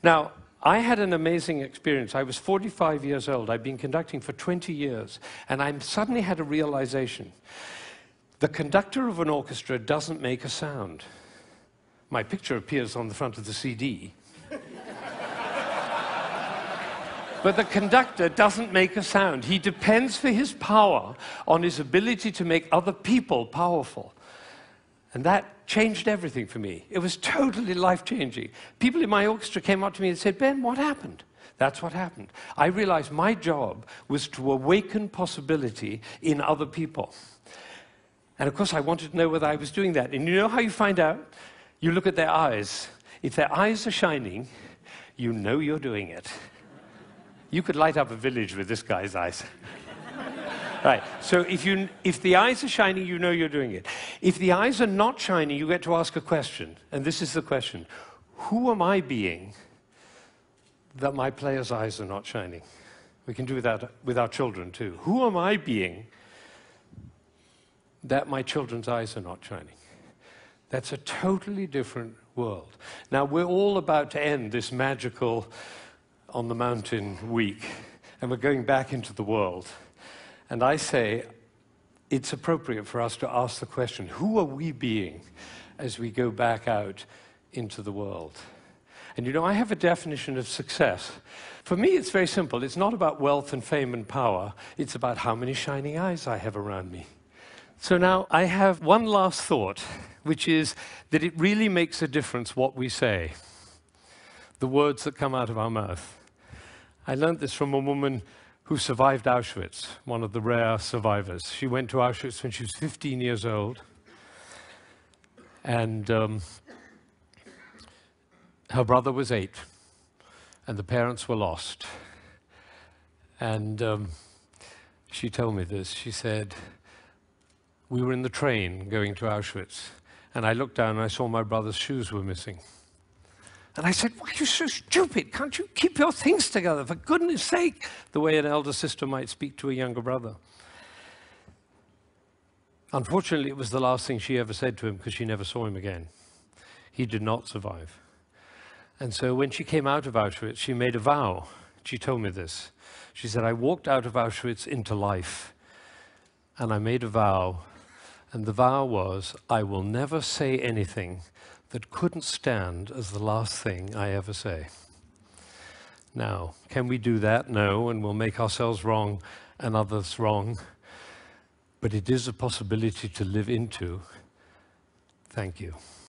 Now, I had an amazing experience. I was 45 years old. I'd been conducting for 20 years, and I suddenly had a realization. The conductor of an orchestra doesn't make a sound. My picture appears on the front of the CD. But the conductor doesn't make a sound. He depends for his power on his ability to make other people powerful. And that changed everything for me. It was totally life-changing. People in my orchestra came up to me and said, "Ben, what happened?" That's what happened. I realized my job was to awaken possibility in other people. And of course, I wanted to know whether I was doing that. And you know how you find out? You look at their eyes. If their eyes are shining, you know you're doing it. You could light up a village with this guy's eyes. Right, so if the eyes are shining, you know you're doing it. If the eyes are not shining, you get to ask a question. And this is the question. Who am I being that my player's eyes are not shining? We can do that with our children too. Who am I being that my children's eyes are not shining? That's a totally different world. Now, we're all about to end this magical on the mountain week, and we're going back into the world. And I say it's appropriate for us to ask the question, who are we being as we go back out into the world? And you know, I have a definition of success. For me, it's very simple. It's not about wealth and fame and power. It's about how many shining eyes I have around me. So now I have one last thought, which is that it really makes a difference what we say, the words that come out of our mouth. I learned this from a woman who survived Auschwitz, one of the rare survivors. She went to Auschwitz when she was 15 years old. And her brother was 8. And the parents were lost. And she told me this. She said, "We were in the train going to Auschwitz. And I looked down and I saw my brother's shoes were missing. And I said, 'Why are you so stupid? Can't you keep your things together, for goodness sake?' The way an elder sister might speak to a younger brother. Unfortunately, it was the last thing she ever said to him because she never saw him again. He did not survive. And so when she came out of Auschwitz, she made a vow. She told me this. She said, "I walked out of Auschwitz into life, and I made a vow. And the vow was, I will never say anything that couldn't stand as the last thing I ever say." Now, can we do that? No, and we'll make ourselves wrong and others wrong. But it is a possibility to live into. Thank you.